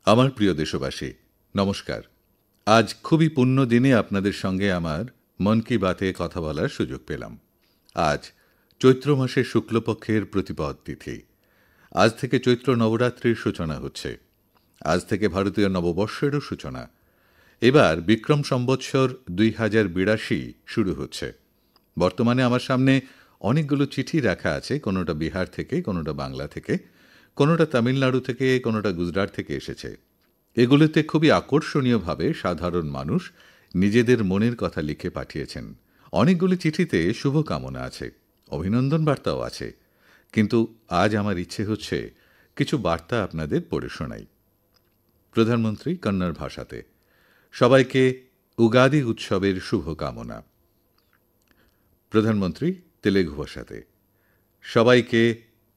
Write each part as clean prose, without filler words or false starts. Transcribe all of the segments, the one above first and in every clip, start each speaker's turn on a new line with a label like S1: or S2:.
S1: আমার প্রিয় দেশবাসী, নমস্কার। আজ খুবই পুণ্য দিনে আপনাদের সঙ্গে আমার মন কি বাতে কথা বলার সুযোগ পেলাম। আজ চৈত্র মাসের শুক্লপক্ষের প্রতিপদ তিথি। আজ থেকে চৈত্র নবরাত্রির সূচনা হচ্ছে। আজ থেকে ভারতীয় নববর্ষেরও সূচনা। এবার বিক্রম সম্বৎসর 2082 শুরু হচ্ছে। বর্তমানে আমার সামনে অনেকগুলো চিঠি রাখা আছে, কোনোটা বিহার থেকে, কোনোটা বাংলা থেকে, কোনোটা তামিলনাড়ু থেকে, কোনোটা গুজরাট থেকে এসেছে। এগুলোতে খুবই আকর্ষণীয়ভাবে সাধারণ মানুষ নিজেদের মনের কথা লিখে পাঠিয়েছেন। অনেকগুলি চিঠিতে শুভকামনা আছে, অভিনন্দন বার্তাও আছে। কিন্তু আজ আমার ইচ্ছে হচ্ছে কিছু বার্তা আপনাদের পড়ে শোনাই। প্রধানমন্ত্রী কন্নড় ভাষাতে সবাইকে উগাদি উৎসবের শুভকামনা। প্রধানমন্ত্রী তেলেগু ভাষাতে সবাইকে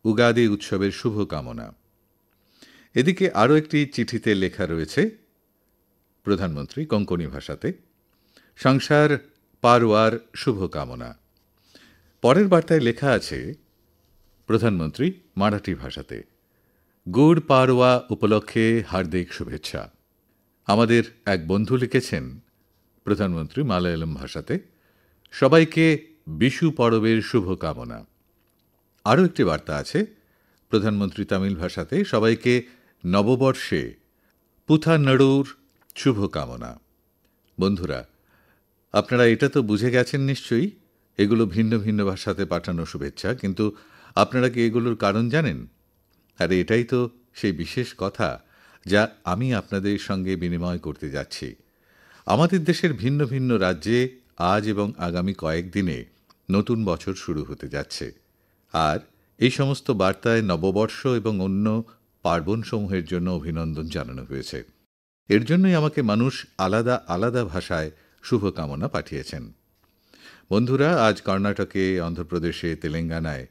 S1: উগাদি উৎসবের শুভকামনা। এদিকে আরও একটি চিঠিতে লেখা রয়েছে প্রধানমন্ত্রী কোঙ্কণী ভাষাতে সংসার পারওয়ার শুভকামনা। পরের বার্তায় লেখা আছে প্রধানমন্ত্রী মারাঠি ভাষাতে গুড় পারওয়া উপলক্ষে হার্দিক শুভেচ্ছা। আমাদের এক বন্ধু লিখেছেন প্রধানমন্ত্রী মালয়ালম ভাষাতে সবাইকে বিশু পরবের শুভকামনা। আরও একটি বার্তা আছে প্রধানমন্ত্রী তামিল ভাষাতে সবাইকে নববর্ষে পুথানড়ুর শুভকামনা। বন্ধুরা, আপনারা এটা তো বুঝে গেছেন নিশ্চয়ই, এগুলো ভিন্ন ভিন্ন ভাষাতে পাঠানো শুভেচ্ছা, কিন্তু আপনারা কি এগুলোর কারণ জানেন? আর এটাই তো সেই বিশেষ কথা যা আমি আপনাদের সঙ্গে বিনিময় করতে যাচ্ছি। আমাদের দেশের ভিন্ন ভিন্ন রাজ্যে আজ এবং আগামী কয়েকদিনে নতুন বছর শুরু হতে যাচ্ছে। আর এই সমস্ত বার্তায় নববর্ষ এবং অন্য পার্বণসমূহের জন্য অভিনন্দন জানানো হয়েছে। এর জন্যই আমাকে মানুষ আলাদা আলাদা ভাষায় শুভকামনা পাঠিয়েছেন। বন্ধুরা, আজ কর্ণাটকে, অন্ধ্রপ্রদেশে, তেলেঙ্গানায়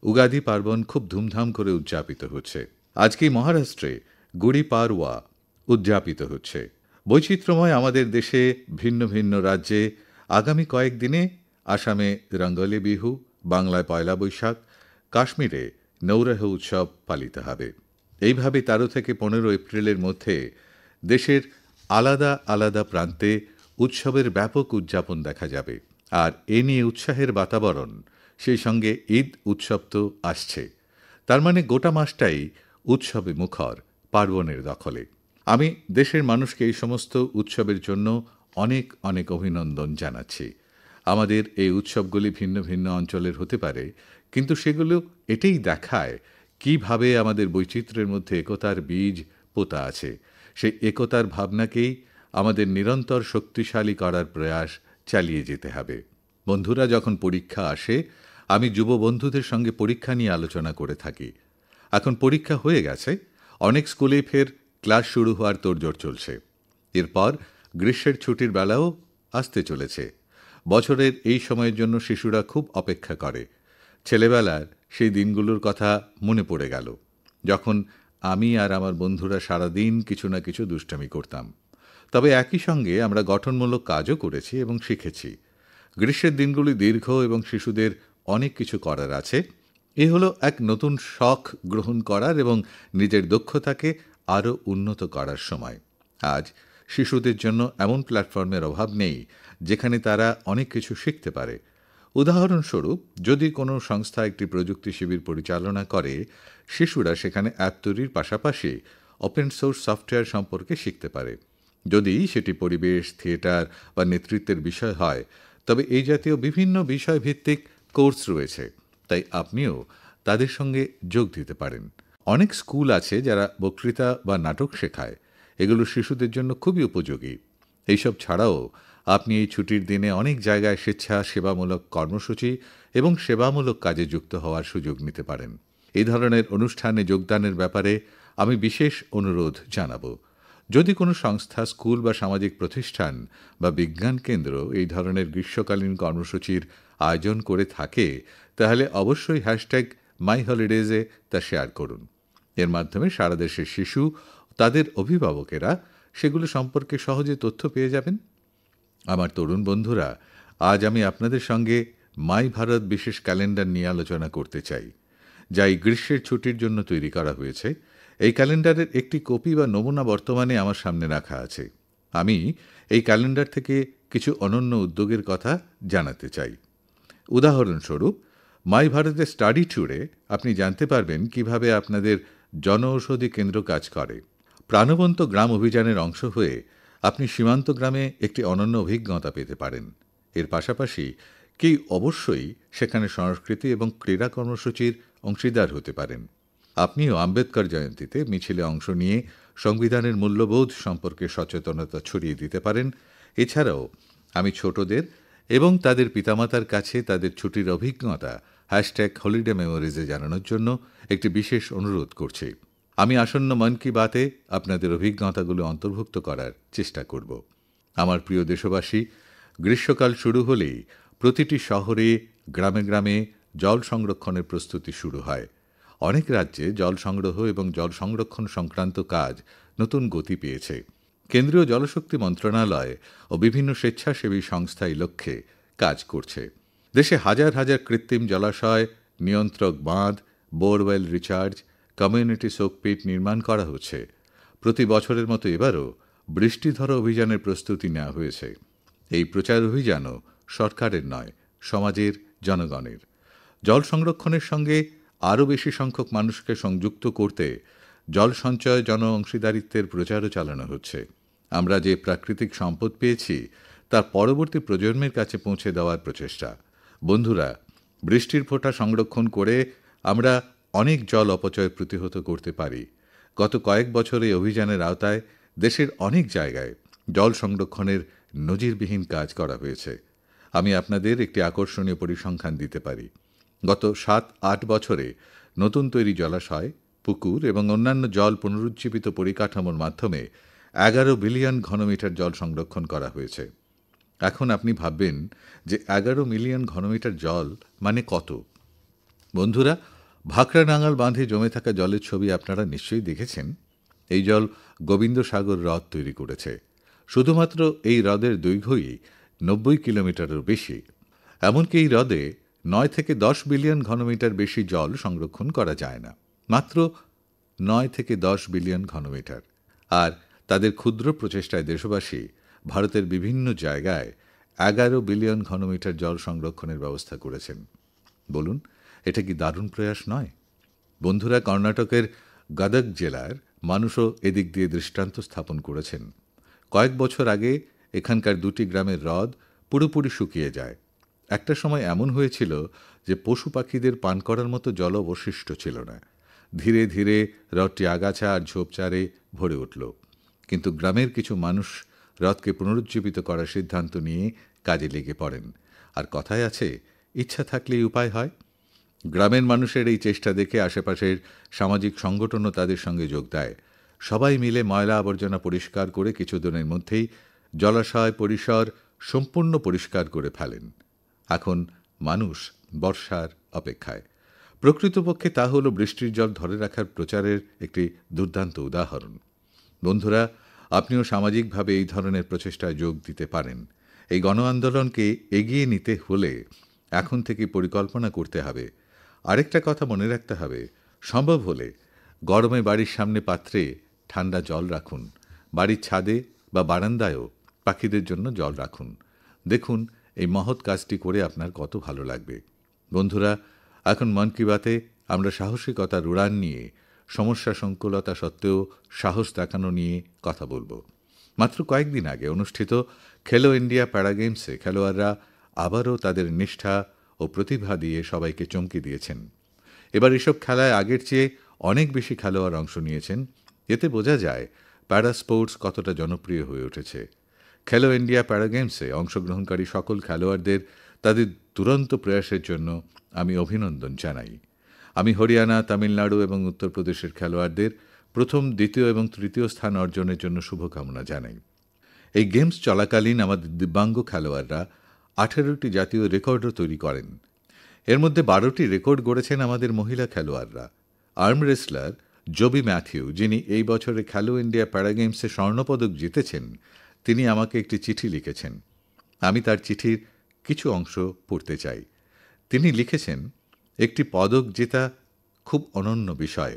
S1: উগাদি পার্বণ খুব ধুমধাম করে উদযাপিত হচ্ছে। আজকেই মহারাষ্ট্রে গুড়ি পাড়ওয়া উদযাপিত হচ্ছে। বৈচিত্র্যময় আমাদের দেশে ভিন্ন ভিন্ন রাজ্যে আগামী কয়েকদিনে আসামে রঙ্গোলি বিহু, বাংলায় পয়লা বৈশাখ, কাশ্মীরে নৌরহ উৎসব পালিত হবে। এইভাবে 13 থেকে 15 এপ্রিলের মধ্যে দেশের আলাদা আলাদা প্রান্তে উৎসবের ব্যাপক উদযাপন দেখা যাবে। আর এ নিয়ে উৎসাহের বাতাবরণ, সেই সঙ্গে ঈদ উৎসব তো আসছে। তার মানে গোটা মাসটাই উৎসবে মুখর, পার্বণের দখলে। আমি দেশের মানুষকে এই সমস্ত উৎসবের জন্য অনেক অনেক অভিনন্দন জানাচ্ছি। আমাদের এই উৎসবগুলি ভিন্ন ভিন্ন অঞ্চলের হতে পারে, কিন্তু সেগুলো এটাই দেখায় কিভাবে আমাদের বৈচিত্র্যের মধ্যে একতার বীজ পোতা আছে। সেই একতার ভাবনাকেই আমাদের নিরন্তর শক্তিশালী করার প্রয়াস চালিয়ে যেতে হবে। বন্ধুরা, যখন পরীক্ষা আসে, আমি যুব বন্ধুদের সঙ্গে পরীক্ষা নিয়ে আলোচনা করে থাকি। এখন পরীক্ষা হয়ে গেছে, অনেক স্কুলে ফের ক্লাস শুরু হওয়ার তোড়জোড় চলছে। এরপর গ্রীষ্মের ছুটির বেলাও আসতে চলেছে। বছরের এই সময়ের জন্য শিশুরা খুব অপেক্ষা করে। ছেলেবেলার সেই দিনগুলোর কথা মনে পড়ে গেল, যখন আমি আর আমার বন্ধুরা সারাদিন কিছু না কিছু দুষ্টামি করতাম। তবে একই সঙ্গে আমরা গঠনমূলক কাজও করেছি এবং শিখেছি। গ্রীষ্মের দিনগুলি দীর্ঘ এবং শিশুদের অনেক কিছু করার আছে। এ হলো এক নতুন শখ গ্রহণ করার এবং নিজের দক্ষতাকে আরও উন্নত করার সময়। আজ শিশুদের জন্য এমন প্ল্যাটফর্মের অভাব নেই যেখানে তারা অনেক কিছু শিখতে পারে। উদাহরণস্বরূপ, যদি কোনো সংস্থা একটি প্রযুক্তি শিবির পরিচালনা করে, শিশুরা সেখানে অ্যাপ তৈরির পাশাপাশি ওপেন সোর্স সফটওয়্যার সম্পর্কে শিখতে পারে। যদি সেটি পরিবেশ, থিয়েটার বা নেতৃত্বের বিষয় হয়, তবে এই জাতীয় বিভিন্ন বিষয়ভিত্তিক কোর্স রয়েছে, তাই আপনিও তাদের সঙ্গে যোগ দিতে পারেন। অনেক স্কুল আছে যারা বক্তৃতা বা নাটক শেখায়। এগুলো শিশুদের জন্য খুবই উপযোগী। এইসব ছাড়াও আপনি এই ছুটির দিনে অনেক জায়গায় স্বেচ্ছা সেবামূলক কর্মসূচি এবং সেবামূলক কাজে যুক্ত হওয়ার সুযোগ নিতে পারেন। এই ধরনের অনুষ্ঠানে যোগদানের ব্যাপারে আমি বিশেষ অনুরোধ জানাব। যদি কোনো সংস্থা, স্কুল বা সামাজিক প্রতিষ্ঠান বা বিজ্ঞান কেন্দ্র এই ধরনের গ্রীষ্মকালীন কর্মসূচির আয়োজন করে থাকে, তাহলে অবশ্যই #মাইহলিডেজে তা শেয়ার করুন। এর মাধ্যমে সারা দেশের শিশু, তাদের অভিভাবকেরা সেগুলো সম্পর্কে সহজে তথ্য পেয়ে যাবেন। আমার তরুণ বন্ধুরা, আজ আমি আপনাদের সঙ্গে মাই ভারত বিশেষ ক্যালেন্ডার নিয়ে আলোচনা করতে চাই, যা এই গ্রীষ্মের ছুটির জন্য তৈরি করা হয়েছে এই ক্যালেন্ডারের একটি কপি বা নমুনা বর্তমানে আমার সামনে রাখা আছে। আমি এই ক্যালেন্ডার থেকে কিছু অনন্য উদ্যোগের কথা জানাতে চাই। উদাহরণস্বরূপ, মাই ভারতের স্টাডি ট্যুরে আপনি জানতে পারবেন কিভাবে আপনাদের জনঔষধি কেন্দ্র কাজ করে। প্রাণবন্ত গ্রাম অভিযানের অংশ হয়ে আপনি সীমান্ত গ্রামে একটি অনন্য অভিজ্ঞতা পেতে পারেন। এর পাশাপাশি অবশ্যই সেখানে সংস্কৃতি এবং ক্রীড়া কর্মসূচির অংশীদার হতে পারেন। আপনিও আম্বেদকর জয়ন্তীতে মিছিলে অংশ নিয়ে সংবিধানের মূল্যবোধ সম্পর্কে সচেতনতা ছড়িয়ে দিতে পারেন। এছাড়াও আমি ছোটদের এবং তাদের পিতামাতার কাছে তাদের ছুটির অভিজ্ঞতা হলিডে মেমোরিজে জানানোর জন্য একটি বিশেষ অনুরোধ করছি। আমি আসন্ন মন কি বাতে আপনাদের অভিজ্ঞতাগুলো অন্তর্ভুক্ত করার চেষ্টা করব। আমার প্রিয় দেশবাসী, গ্রীষ্মকাল শুরু হলেই প্রতিটি শহরে গ্রামে গ্রামে জল সংরক্ষণের প্রস্তুতি শুরু হয়। অনেক রাজ্যে জল সংগ্রহ এবং জল সংরক্ষণ সংক্রান্ত কাজ নতুন গতি পেয়েছে। কেন্দ্রীয় জলশক্তি মন্ত্রণালয় ও বিভিন্ন স্বেচ্ছাসেবী সংস্থা এই লক্ষ্যে কাজ করছে। দেশে হাজার হাজার কৃত্রিম জলাশয়, নিয়ন্ত্রক বাঁধ, বোরওয়েল রিচার্জ, কমিউনিটি সোকপিট নির্মাণ করা হচ্ছে। প্রতি বছরের মতো এবারও বৃষ্টিধরা অভিযানের প্রস্তুতি নেওয়া হয়েছে। এই প্রচার অভিযানও সরকারের নয়, সমাজের, জনগণের। জল সংরক্ষণের সঙ্গে আরও বেশি সংখ্যক মানুষকে সংযুক্ত করতে জল সঞ্চয় জন অংশীদারিত্বের প্রচারও চালানো হচ্ছে। আমরা যে প্রাকৃতিক সম্পদ পেয়েছি তা পরবর্তী প্রজন্মের কাছে পৌঁছে দেওয়ার প্রচেষ্টা। বন্ধুরা, বৃষ্টির ফোঁটা সংরক্ষণ করে আমরা অনেক জল অপচয় প্রতিহত করতে পারি। গত কয়েক বছরে এই অভিযানের আওতায় দেশের অনেক জায়গায় জল সংরক্ষণের নজিরবিহীন কাজ করা হয়েছে। আমি আপনাদের একটি আকর্ষণীয় পরিসংখ্যান দিতে পারি। গত ৭-৮ বছরে নতুন তৈরি জলাশয়, পুকুর এবং অন্যান্য জল পুনরুজ্জীবিত পরিকাঠামোর মাধ্যমে ১১ বিলিয়ন ঘনমিটার জল সংরক্ষণ করা হয়েছে। এখন আপনি ভাববেন যে ১১ মিলিয়ন ঘনমিটার জল মানে কত? বন্ধুরা, ভাকরা নাঙাল বাঁধে জমে থাকা জলের ছবি আপনারা নিশ্চয়ই দেখেছেন। এই জল গোবিন্দসাগর হ্রদ তৈরি করেছে। শুধুমাত্র এই হ্রদের দৈর্ঘ্যই ৯০ কিলোমিটারেরও বেশি। এমনকি এই হ্রদে ৯ থেকে ১০ বিলিয়ন ঘনমিটার বেশি জল সংরক্ষণ করা যায় না। মাত্র ৯ থেকে ১০ বিলিয়ন ঘনমিটার। আর তাদের ক্ষুদ্র প্রচেষ্টায় দেশবাসী ভারতের বিভিন্ন জায়গায় ১১ বিলিয়ন ঘনমিটার জল সংরক্ষণের ব্যবস্থা করেছেন। বলুন, এটা কি দারুণ প্রয়াস নয়? বন্ধুরা, কর্ণাটকের গদগ জেলার মানুষও এদিক দিয়ে দৃষ্টান্ত স্থাপন করেছেন। কয়েক বছর আগে এখানকার ২টি গ্রামের হ্রদ পুরোপুরি শুকিয়ে যায়। একটা সময় এমন হয়েছিল যে পশু পাখিদের পান করার মতো জল অবশিষ্ট ছিল না। ধীরে ধীরে হ্রদটি আগাছা আর ঝোপঝাড়ে ভরে উঠল। কিন্তু গ্রামের কিছু মানুষ হ্রদকে পুনরুজ্জীবিত করার সিদ্ধান্ত নিয়ে কাজে লেগে পড়েন। আর কথায় আছে, ইচ্ছা থাকলেই উপায় হয়। গ্রামের মানুষের এই চেষ্টা দেখে আশেপাশের সামাজিক সংগঠনও তাদের সঙ্গে যোগ দেয়। সবাই মিলে ময়লা আবর্জনা পরিষ্কার করে কিছুদিনের মধ্যেই জলাশয় পরিসর সম্পূর্ণ পরিষ্কার করে ফেলেন। এখন মানুষ বর্ষার অপেক্ষায়। প্রকৃতপক্ষে তা হল বৃষ্টির জল ধরে রাখার প্রচারের একটি দুর্দান্ত উদাহরণ। বন্ধুরা, আপনিও সামাজিকভাবে এই ধরনের প্রচেষ্টায় যোগ দিতে পারেন। এই গণ আন্দোলনকে এগিয়ে নিতে হলে এখন থেকে পরিকল্পনা করতে হবে। আরেকটা কথা মনে রাখতে হবে, সম্ভব হলে গরমে বাড়ির সামনে পাত্রে ঠান্ডা জল রাখুন। বাড়ির ছাদে বা বারান্দায়ও পাখিদের জন্য জল রাখুন। দেখুন, এই মহৎ কাজটি করে আপনার কত ভালো লাগবে। বন্ধুরা, এখন মন কি বাতে আমরা সাহসিকতার উড়ান নিয়ে, সমস্যা সংকুলতা সত্ত্বেও সাহস দেখানো নিয়ে কথা বলবো। মাত্র কয়েকদিন আগে অনুষ্ঠিত খেলো ইন্ডিয়া প্যারা গেমসে খেলোয়াড়রা আবারও তাদের নিষ্ঠা ও প্রতিভা দিয়ে সবাইকে চমকে দিয়েছেন। এবার এসব খেলায় আগের চেয়ে অনেক বেশি খেলোয়াড় অংশ নিয়েছেন। এতে বোঝা যায় প্যারা স্পোর্টস কতটা জনপ্রিয় হয়ে উঠেছে। খেলো ইন্ডিয়া প্যারা গেমসে অংশগ্রহণকারী সকল খেলোয়াড়দের তাদের দুরন্ত প্রয়াসের জন্য আমি অভিনন্দন জানাই। আমি হরিয়ানা, তামিলনাড়ু এবং উত্তরপ্রদেশের খেলোয়াড়দের প্রথম, দ্বিতীয় এবং তৃতীয় স্থান অর্জনের জন্য শুভকামনা জানাই। এই গেমস চলাকালীন আমাদের দিব্যাঙ্গ খেলোয়াড়রা 18টি জাতীয় রেকর্ডও তৈরি করেন। এর মধ্যে 12টি রেকর্ড গড়েছেন আমাদের মহিলা খেলোয়াড়রা। আর্ম রেসলার জবি ম্যাথিউ, যিনি এই বছরে খেলো ইন্ডিয়া প্যারা গেমসে স্বর্ণপদক জিতেছেন, তিনি আমাকে একটি চিঠি লিখেছেন। আমি তার চিঠির কিছু অংশ পড়তে চাই। তিনি লিখেছেন, একটি পদক জেতা খুব অনন্য বিষয়,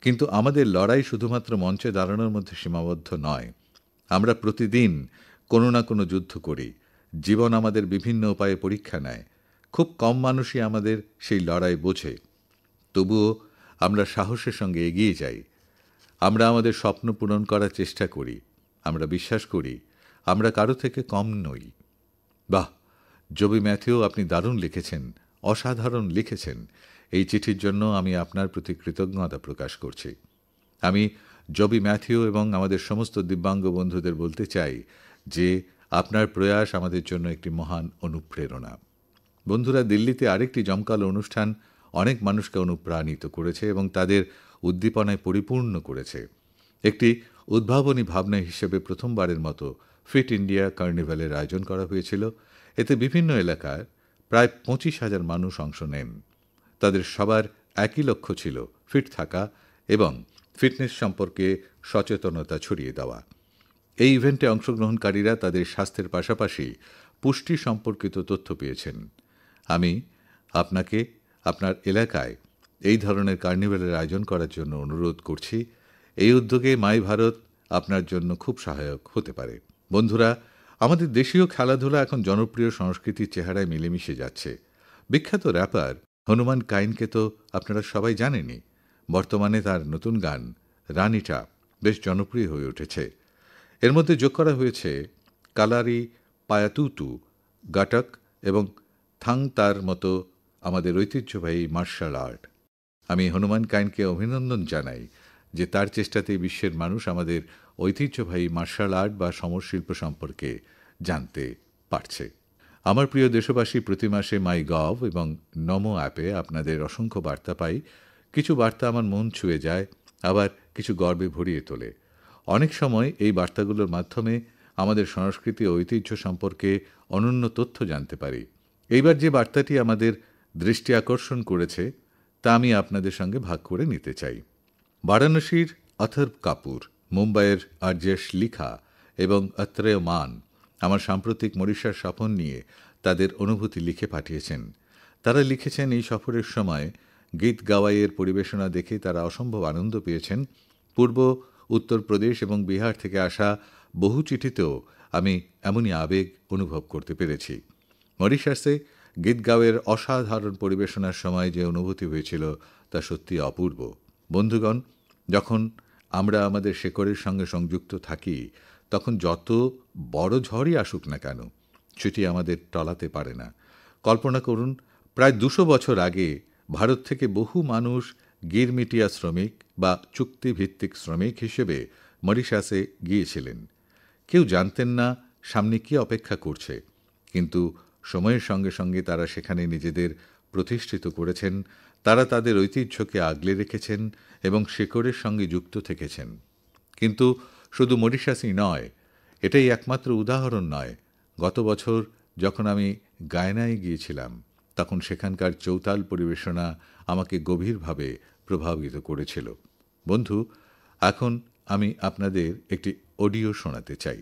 S1: কিন্তু আমাদের লড়াই শুধুমাত্র মঞ্চে দাঁড়ানোর মধ্যে সীমাবদ্ধ নয়। আমরা প্রতিদিন কোনো না কোনো যুদ্ধ করি। জীবন আমাদের বিভিন্ন উপায়ে পরীক্ষা নেয়। খুব কম মানুষই আমাদের সেই লড়াই বোঝে। তবুও আমরা সাহসের সঙ্গে এগিয়ে যাই। আমরা আমাদের স্বপ্ন পূরণ করার চেষ্টা করি। আমরা বিশ্বাস করি আমরা কারো থেকে কম নই। বাহ, জবি ম্যাথিউ, আপনি দারুণ লিখেছেন, অসাধারণ লিখেছেন। এই চিঠির জন্য আমি আপনার প্রতি কৃতজ্ঞতা প্রকাশ করছি। আমি জবি ম্যাথিউ এবং আমাদের সমস্ত দিব্যাঙ্গ বন্ধুদের বলতে চাই যে আপনার প্রয়াস আমাদের জন্য একটি মহান অনুপ্রেরণা। বন্ধুরা, দিল্লিতে আরেকটি জমকালো অনুষ্ঠান অনেক মানুষকে অনুপ্রাণিত করেছে এবং তাদের উদ্দীপনায় পরিপূর্ণ করেছে। একটি উদ্ভাবনী ভাবনা হিসেবে প্রথমবারের মতো ফিট ইন্ডিয়া কার্নিভালের আয়োজন করা হয়েছিল। এতে বিভিন্ন এলাকার প্রায় ২৫,০০০ মানুষ অংশ নেন। তাদের সবার একই লক্ষ্য ছিল ফিট থাকা এবং ফিটনেস সম্পর্কে সচেতনতা ছড়িয়ে দেওয়া। এই ইভেন্টে অংশগ্রহণকারীরা তাদের স্বাস্থ্যের পাশাপাশি পুষ্টি সম্পর্কিত তথ্য পেয়েছেন। আমি আপনাকে আপনার এলাকায় এই ধরনের কার্নিভালের আয়োজন করার জন্য অনুরোধ করছি। এই উদ্যোগে মাই ভারত আপনার জন্য খুব সহায়ক হতে পারে। বন্ধুরা, আমাদের দেশীয় খেলাধুলা এখন জনপ্রিয় সংস্কৃতির চেহারায় মিলেমিশে যাচ্ছে। বিখ্যাত র্যাপার হনুমান কাইনকে তো আপনারা সবাই জানেনই। বর্তমানে তার নতুন গান রানিটা বেশ জনপ্রিয় হয়ে উঠেছে। এর মধ্যে যোগ করা হয়েছে কালারি পায়াতুতু, গাটক এবং থাং তার মতো আমাদের ঐতিহ্যবাহী মার্শাল আর্ট। আমি হনুমান কাইনকে অভিনন্দন জানাই যে তার চেষ্টাতেই বিশ্বের মানুষ আমাদের ঐতিহ্যবাহী মার্শাল আর্ট বা সমরশিল্প সম্পর্কে জানতে পারছে। আমার প্রিয় দেশবাসী, প্রতি মাসে মাই গভ এবং নমো অ্যাপে আপনাদের অসংখ্য বার্তা পাই। কিছু বার্তা আমার মন ছুঁয়ে যায়, আবার কিছু গর্বে ভরিয়ে তোলে। অনেক সময় এই বার্তাগুলোর মাধ্যমে আমাদের সংস্কৃতি ও ঐতিহ্য সম্পর্কে অনন্য তথ্য জানতে পারি। এইবার যে বার্তাটি আমাদের দৃষ্টি আকর্ষণ করেছে তা আমি আপনাদের সঙ্গে ভাগ করে নিতে চাই। বারাণসীর অথর্ব কাপুর, মুম্বাইয়ের আরজেশ লিখা এবং অত্রেয় মান আমার সাম্প্রতিক মরিশাস সফর নিয়ে তাদের অনুভূতি লিখে পাঠিয়েছেন। তারা লিখেছেন, এই সফরের সময় গীত গাওয়াইয়ের পরিবেশনা দেখে তারা অসম্ভব আনন্দ পেয়েছেন। পূর্ব উত্তরপ্রদেশ এবং বিহার থেকে আসা বহু চিঠিতেও আমি এমনই আবেগ অনুভব করতে পেরেছি। মরিশাসে গীত গাওয়ের অসাধারণ পরিবেশনার সময় যে অনুভূতি হয়েছিল তা সত্যি অপূর্ব। বন্ধুগণ, যখন আমরা আমাদের শেকড়ের সঙ্গে সংযুক্ত থাকি তখন যত বড় ঝড়ই আসুক না কেন সেটি আমাদের টলাতে পারে না। কল্পনা করুন, প্রায় ২০০ বছর আগে ভারত থেকে বহু মানুষ গিরমিটিয়া শ্রমিক বা চুক্তিভিত্তিক শ্রমিক হিসেবে মরিশাসে গিয়েছিলেন। কেউ জানতেন না সামনে কী অপেক্ষা করছে, কিন্তু সময়ের সঙ্গে সঙ্গে তারা সেখানে নিজেদের প্রতিষ্ঠিত করেছেন। তারা তাদের ঐতিহ্যকে আগলে রেখেছেন এবং শেকড়ের সঙ্গে যুক্ত থেকেছেন। কিন্তু শুধু মরিশাসই নয়, এটাই একমাত্র উদাহরণ নয়। গত বছর যখন আমি গায়নায় গিয়েছিলাম তখন সেখানকার চৌতাল পরিবেশনা আমাকে গভীরভাবে প্রভাবিত করেছিল। বন্ধু, এখন আমি আপনাদের একটি অডিও শোনাতে চাই।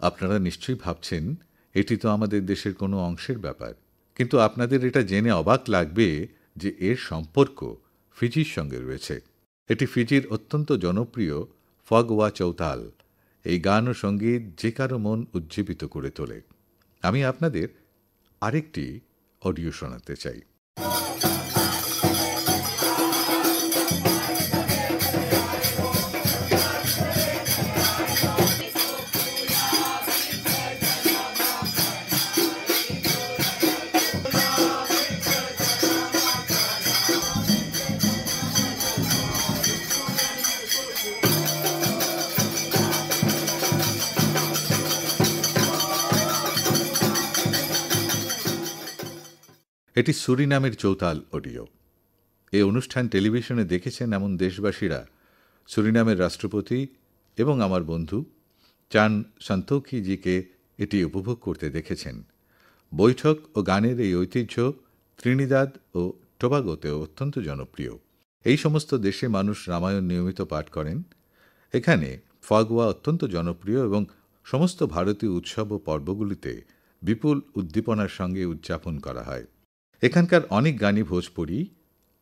S1: আপনারা নিশ্চয়ই ভাবছেন এটি তো আমাদের দেশের কোনো অংশের ব্যাপার, কিন্তু আপনাদের এটা জেনে অবাক লাগবে যে এর সম্পর্ক ফিজির সঙ্গে রয়েছে। এটি ফিজির অত্যন্ত জনপ্রিয় ফগওয়া চৌতাল। এই গান ও সঙ্গীত যে কারো মন উজ্জীবিত করে তোলে। আমি আপনাদের আরেকটি অডিও শোনাতে চাই। এটি সুরিনামের চৌতাল অডিও। এই অনুষ্ঠান টেলিভিশনে দেখেছেন এমন দেশবাসীরা সুরিনামের রাষ্ট্রপতি এবং আমার বন্ধু চান সন্তোখিজিকে এটি উপভোগ করতে দেখেছেন। বৈঠক ও গানের এই ঐতিহ্য ত্রিনিদাদ ও টোবাগোতেও অত্যন্ত জনপ্রিয়। এই সমস্ত দেশে মানুষ রামায়ণ নিয়মিত পাঠ করেন। এখানে ফাগুয়া অত্যন্ত জনপ্রিয় এবং সমস্ত ভারতীয় উৎসব ও পর্বগুলিতে বিপুল উদ্দীপনার সঙ্গে উদযাপন করা হয়। এখানকার অনেক গানই ভোজপুরি,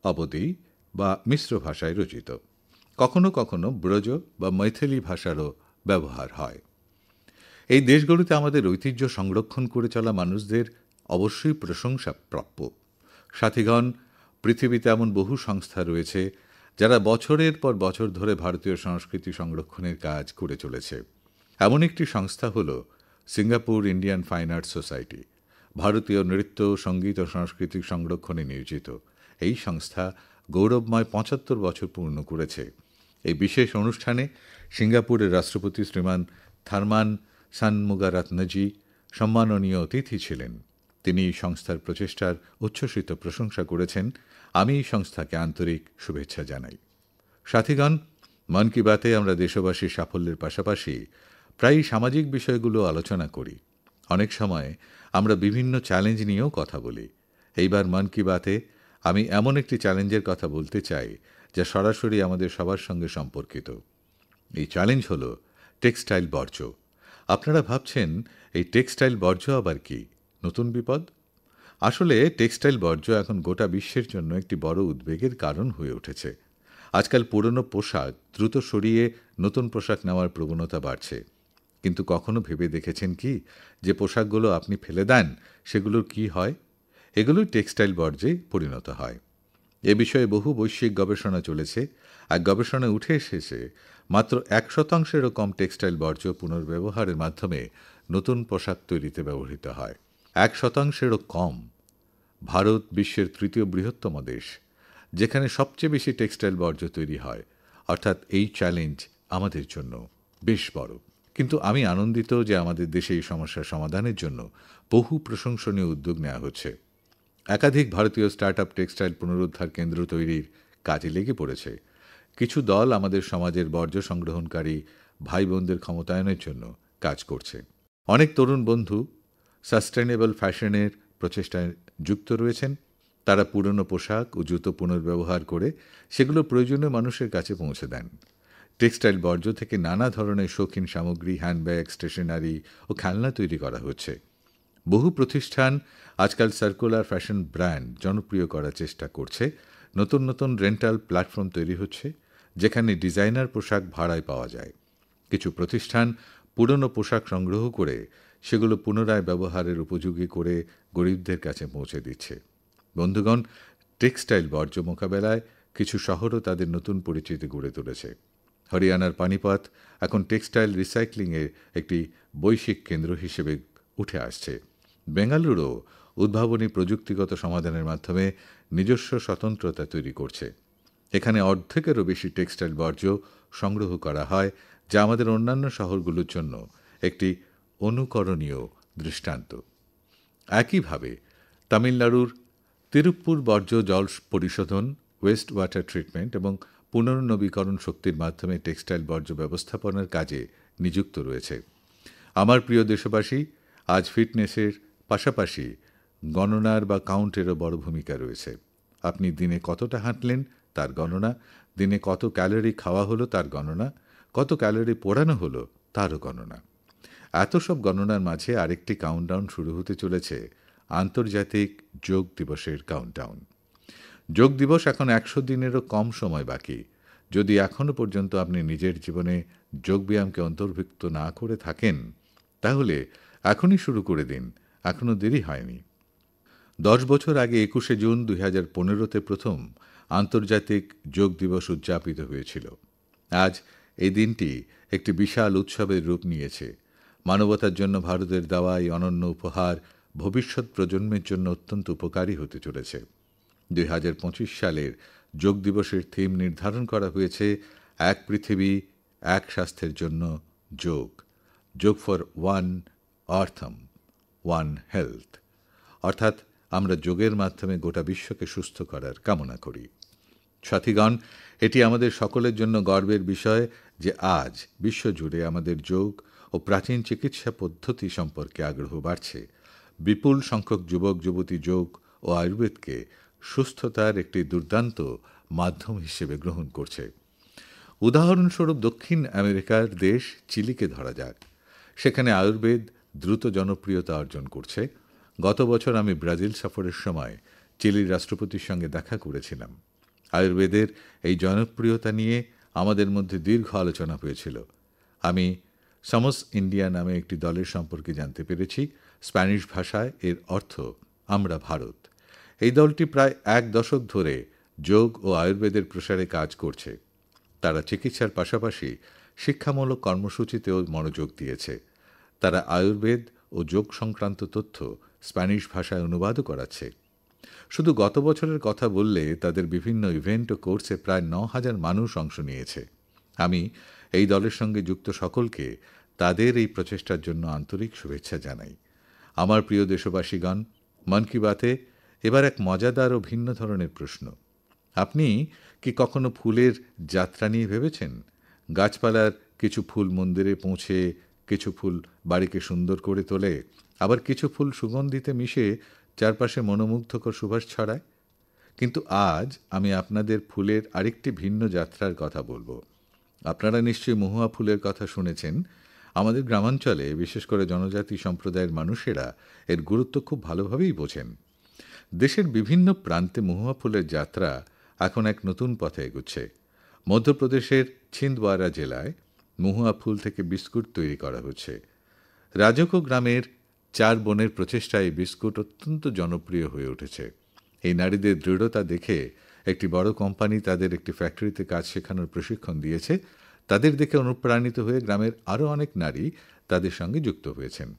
S1: অবধি বা মিশ্র ভাষায় রচিত। কখনো কখনো ব্রজ বা মৈথিলি ভাষারও ব্যবহার হয়। এই দেশগুলিতে আমাদের ঐতিহ্য সংরক্ষণ করে চলা মানুষদের অবশ্যই প্রশংসা প্রাপ্য। সাথীগণ, পৃথিবীতে এমন বহু সংস্থা রয়েছে যারা বছরের পর বছর ধরে ভারতীয় সংস্কৃতি সংরক্ষণের কাজ করে চলেছে। এমন একটি সংস্থা হল Singapore Indian fine arts society. ভারতীয় নৃত্য, সঙ্গীত ও সংস্কৃতি সংরক্ষণে নিয়োজিত এই সংস্থা গৌরবময় ৭৫ বছর পূর্ণ করেছে। এই বিশেষ অনুষ্ঠানে সিঙ্গাপুরের রাষ্ট্রপতি শ্রীমান থারমান সানমুগারাত্নজি সম্মাননীয় অতিথি ছিলেন। তিনি এই সংস্থার প্রচেষ্টার উচ্ছ্বসিত প্রশংসা করেছেন। আমি এই সংস্থাকে আন্তরিক শুভেচ্ছা জানাই। সাথীগণ, মন কি বাতে আমরা দেশবাসীর সাফল্যের পাশাপাশি প্রায়ই সামাজিক বিষয়গুলো আলোচনা করি। অনেক সময় আমরা বিভিন্ন চ্যালেঞ্জ নিয়েও কথা বলি। এইবার মন কি বাতে আমি এমন একটি চ্যালেঞ্জের কথা বলতে চাই যা সরাসরি আমাদের সবার সঙ্গে সম্পর্কিত। এই চ্যালেঞ্জ হল টেক্সটাইল বর্জ্য। আপনারা ভাবছেন, এই টেক্সটাইল বর্জ্য আবার কি নতুন বিপদ? আসলে টেক্সটাইল বর্জ্য এখন গোটা বিশ্বের জন্য একটি বড় উদ্বেগের কারণ হয়ে উঠেছে। আজকাল পুরনো পোশাক দ্রুত সরিয়ে নতুন পোশাক নেওয়ার প্রবণতা বাড়ছে। কিন্তু কখনো ভেবে দেখেছেন কি যে পোশাকগুলো আপনি ফেলে দেন সেগুলোর কি হয়? এগুলোই টেক্সটাইল বর্জ্যে পরিণত হয়। এ বিষয়ে বহু বৈশ্বিক গবেষণা চলেছে। এক গবেষণায় উঠে এসেছে মাত্র ১%-এরও কম টেক্সটাইল বর্জ্য পুনর্ব্যবহারের মাধ্যমে নতুন পোশাক তৈরিতে ব্যবহৃত হয়। ১%-এরও কম। ভারত বিশ্বের তৃতীয় বৃহত্তম দেশ, যেখানে সবচেয়ে বেশি টেক্সটাইল বর্জ্য তৈরি হয়। অর্থাৎ এই চ্যালেঞ্জ আমাদের জন্য বেশ বড়। কিন্তু আমি আনন্দিত যে আমাদের দেশে এই সমস্যার সমাধানের জন্য বহু প্রশংসনীয় উদ্যোগ নেওয়া হচ্ছে। একাধিক ভারতীয় স্টার্টআপ টেক্সটাইল পুনরুদ্ধার কেন্দ্র তৈরির কাজে লেগে পড়েছে। কিছু দল আমাদের সমাজের বর্জ্য সংগ্রহণকারী ভাই বোনদের ক্ষমতায়নের জন্য কাজ করছে। অনেক তরুণ বন্ধু সাস্টেনেবল ফ্যাশনের প্রচেষ্টায় যুক্ত রয়েছেন। তারা পুরনো পোশাক ও জুতো পুনর্ব্যবহার করে সেগুলো প্রয়োজনীয় মানুষের কাছে পৌঁছে দেন। টেক্সটাইল বর্জ্য থেকে নানা ধরনের শৌখিন সামগ্রী, হ্যান্ডব্যাগ, স্টেশনারি ও খেলনা তৈরি করা হচ্ছে। বহু প্রতিষ্ঠান আজকাল সার্কুলার ফ্যাশন ব্র্যান্ড জনপ্রিয় করার চেষ্টা করছে। নতুন নতুন রেন্টাল প্ল্যাটফর্ম তৈরি হচ্ছে, যেখানে ডিজাইনার পোশাক ভাড়ায় পাওয়া যায়। কিছু প্রতিষ্ঠান পুরনো পোশাক সংগ্রহ করে সেগুলো পুনরায় ব্যবহারের উপযোগী করে গরিবদের কাছে পৌঁছে দিচ্ছে। বন্ধুগণ, টেক্সটাইল বর্জ্য মোকাবেলায় কিছু শহরও তাদের নতুন পরিচিতি গড়ে তুলেছে। হরিয়ানার পানিপথ এখন টেক্সটাইল রিসাইক্লিংয়ের একটি বৈশ্বিক কেন্দ্র হিসেবে উঠে আসছে। বেঙ্গালুরুও উদ্ভাবনী প্রযুক্তিগত সমাধানের মাধ্যমে নিজস্ব স্বতন্ত্রতা তৈরি করছে। এখানে অর্ধেকেরও বেশি টেক্সটাইল বর্জ্য সংগ্রহ করা হয়, যা আমাদের অন্যান্য শহরগুলোর জন্য একটি অনুকরণীয় দৃষ্টান্ত। একইভাবে তামিলনাড়ুর তিরুপ্পুর বর্জ্য জল পরিশোধন, ওয়েস্ট ওয়াটার ট্রিটমেন্ট এবং পুনর্নবীকরণ শক্তির মাধ্যমে টেক্সটাইল বর্জ্য ব্যবস্থাপনার কাজে নিযুক্ত রয়েছে। আমার প্রিয় দেশবাসী, আজ ফিটনেসের পাশাপাশি গণনার বা কাউন্টেরও বড় ভূমিকা রয়েছে। আপনি দিনে কতটা হাঁটলেন তার গণনা, দিনে কত ক্যালোরি খাওয়া হলো তার গণনা, কত ক্যালোরি পোড়ানো হলো তারও গণনা। এত সব গণনার মাঝে আরেকটি কাউন্টডাউন শুরু হতে চলেছে, আন্তর্জাতিক যোগ দিবসের কাউন্টডাউন। যোগ দিবস এখন ১০০ দিনেরও কম সময় বাকি। যদি এখনও পর্যন্ত আপনি নিজের জীবনে যোগব্যায়ামকে অন্তর্ভুক্ত না করে থাকেন, তাহলে এখনই শুরু করে দিন, এখনও দেরি হয়নি। ১০ বছর আগে ২১শে জুন ২০১৫-তে প্রথম আন্তর্জাতিক যোগ দিবস উদযাপিত হয়েছিল। আজ এই দিনটি একটি বিশাল উৎসবের রূপ নিয়েছে। মানবতার জন্য ভারতের দেওয়া এই অনন্য উপহার ভবিষ্যৎ প্রজন্মের জন্য অত্যন্ত উপকারী হতে চলেছে। ২০২৫ সালের যোগ দিবসের থিম নির্ধারণ করা হয়েছে, এক পৃথিবী, এক স্বাস্থ্যের জন্য যোগ, যোগ ফর ওয়ান আর্থম, ওয়ান হেলথ। অর্থাৎ আমরা যোগের মাধ্যমে গোটা বিশ্বকে সুস্থ করার কামনা করি। সাথীগণ, এটি আমাদের সকলের জন্য গর্বের বিষয় যে আজ বিশ্বজুড়ে আমাদের যোগ ও প্রাচীন চিকিৎসা পদ্ধতি সম্পর্কে আগ্রহ বাড়ছে। বিপুল সংখ্যক যুবক যুবতী যোগ ও আয়ুর্বেদকে সুস্থতার একটি দুর্দান্ত মাধ্যম হিসেবে গ্রহণ করছে। উদাহরণস্বরূপ দক্ষিণ আমেরিকার দেশ চিলিকে ধরা যাক। সেখানে আয়ুর্বেদ দ্রুত জনপ্রিয়তা অর্জন করছে। গত বছর আমি ব্রাজিল সফরের সময় চিলির রাষ্ট্রপতির সঙ্গে দেখা করেছিলাম। আয়ুর্বেদের এই জনপ্রিয়তা নিয়ে আমাদের মধ্যে দীর্ঘ আলোচনা হয়েছিল। আমি সমস ইন্ডিয়া নামে একটি দলের সম্পর্কে জানতে পেরেছি। স্প্যানিশ ভাষায় এর অর্থ আমরা ভারত। এই দলটি প্রায় ১ দশক ধরে যোগ ও আয়ুর্বেদের প্রসারে কাজ করছে। তারা চিকিৎসার পাশাপাশি শিক্ষামূলক কর্মসূচিতেও মনোযোগ দিয়েছে। তারা আয়ুর্বেদ ও যোগ সংক্রান্ত তথ্য স্প্যানিশ ভাষায় অনুবাদও করাচ্ছে। শুধু গত বছরের কথা বললে তাদের বিভিন্ন ইভেন্ট ও কোর্সে প্রায় ৯,০০০ মানুষ অংশ নিয়েছে। আমি এই দলের সঙ্গে যুক্ত সকলকে তাদের এই প্রচেষ্টার জন্য আন্তরিক শুভেচ্ছা জানাই। আমার প্রিয় দেশবাসীগণ, মন কি বাতে এবার এক মজাদার ও ভিন্ন ধরনের প্রশ্ন। আপনি কি কখনো ফুলের যাত্রা নিয়ে ভেবেছেন? গাছপালার কিছু ফুল মন্দিরে পৌঁছে, কিছু ফুল বাড়িকে সুন্দর করে তোলে, আবার কিছু ফুল সুগন্ধিতে মিশে চারপাশে মনোমুগ্ধকর সুবাস ছড়ায়। কিন্তু আজ আমি আপনাদের ফুলের আরেকটি ভিন্ন যাত্রার কথা বলবো। আপনারা নিশ্চয়ই মহুয়া ফুলের কথা শুনেছেন। আমাদের গ্রামাঞ্চলে, বিশেষ করে জনজাতি সম্প্রদায়ের মানুষেরা এর গুরুত্ব খুব ভালোভাবেই বোঝেন। দেশের বিভিন্ন প্রান্তে মহুয়া ফুলের যাত্রা এখন এক নতুন পথে এগুচ্ছে। মধ্যপ্রদেশের ছিন্দওয়ারা জেলায় মহুয়া ফুল থেকে বিস্কুট তৈরি করা হচ্ছে। রাজকো গ্রামের ৪ বোনের প্রচেষ্টায় বিস্কুট অত্যন্ত জনপ্রিয় হয়ে উঠেছে। এই নারীদের দৃঢ়তা দেখে একটি বড় কোম্পানি তাদের একটি ফ্যাক্টরিতে কাজ শেখানোর প্রশিক্ষণ দিয়েছে। তাদের দেখে অনুপ্রাণিত হয়ে গ্রামের আরও অনেক নারী তাদের সঙ্গে যুক্ত হয়েছেন।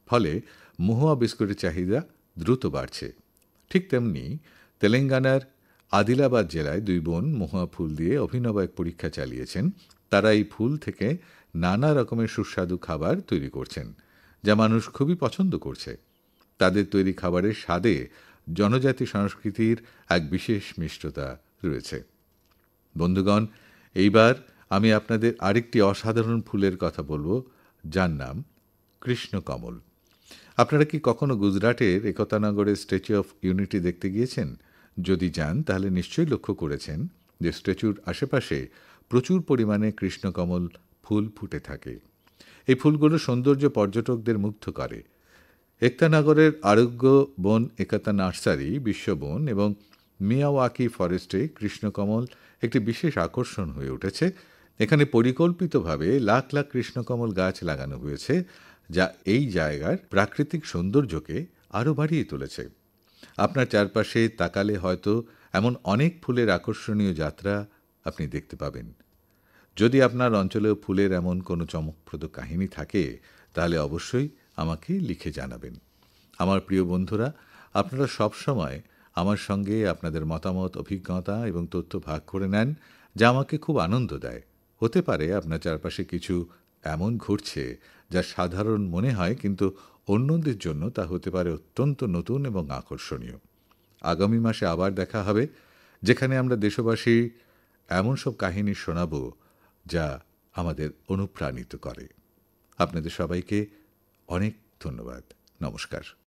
S1: ফলে মহুয়া বিস্কুটের চাহিদা দ্রুত বাড়ছে। ঠিক তেমনি তেলেঙ্গানার আদিলাবাদ জেলায় ২ বোন মহুয়া ফুল দিয়ে অভিনব এক পরীক্ষা চালিয়েছেন। তারা এই ফুল থেকে নানা রকমের সুস্বাদু খাবার তৈরি করছেন, যা মানুষ খুবই পছন্দ করছে। তাদের তৈরি খাবারের স্বাদে জনজাতি সংস্কৃতির এক বিশেষ মিষ্টতা রয়েছে। বন্ধুগণ, এইবার আমি আপনাদের আরেকটি অসাধারণ ফুলের কথা বলবো, যার নাম কৃষ্ণকমল। আপনারা কি কখনো গুজরাটের একতানগরের স্ট্যাচু অফ ইউনিটি দেখতে গিয়েছেন? যদি যান তাহলে নিশ্চয়ই লক্ষ্য করেছেন যে স্ট্যাচুর আশেপাশে প্রচুর পরিমাণে কৃষ্ণকমল ফুল ফুটে থাকে। এই ফুলগুলো সৌন্দর্য পর্যটকদের মুগ্ধ করে। একতানগরের আরোগ্য বন একতা নার্সারি, বিশ্ববন এবং মিয়াওয়াকি ফরেস্টে কৃষ্ণকমল একটি বিশেষ আকর্ষণ হয়ে উঠেছে। এখানে পরিকল্পিতভাবে লাখ লাখ কৃষ্ণকমল গাছ লাগানো হয়েছে, যা এই জায়গার প্রাকৃতিক সৌন্দর্যকে আরও বাড়িয়ে তুলেছে। আপনার চারপাশে তাকালে হয়তো এমন অনেক ফুলের আকর্ষণীয় যাত্রা আপনি দেখতে পাবেন। যদি আপনার অঞ্চলেও ফুলের এমন কোনো চমকপ্রদ কাহিনী থাকে, তাহলে অবশ্যই আমাকে লিখে জানাবেন। আমার প্রিয় বন্ধুরা, আপনারা সবসময় আমার সঙ্গে আপনাদের মতামত, অভিজ্ঞতা এবং তথ্য ভাগ করে নেন, যা আমাকে খুব আনন্দ দেয়। হতে পারে আপনার চারপাশে কিছু এমন ঘটছে যা সাধারণ মনে হয়, কিন্তু অন্যদের জন্য তা হতে পারে অত্যন্ত নতুন এবং আকর্ষণীয়। আগামী মাসে আবার দেখা হবে, যেখানে আমরা দেশবাসী এমন সব কাহিনী শোনাব যা আমাদের অনুপ্রাণিত করে। আপনাদের সবাইকে অনেক ধন্যবাদ। নমস্কার।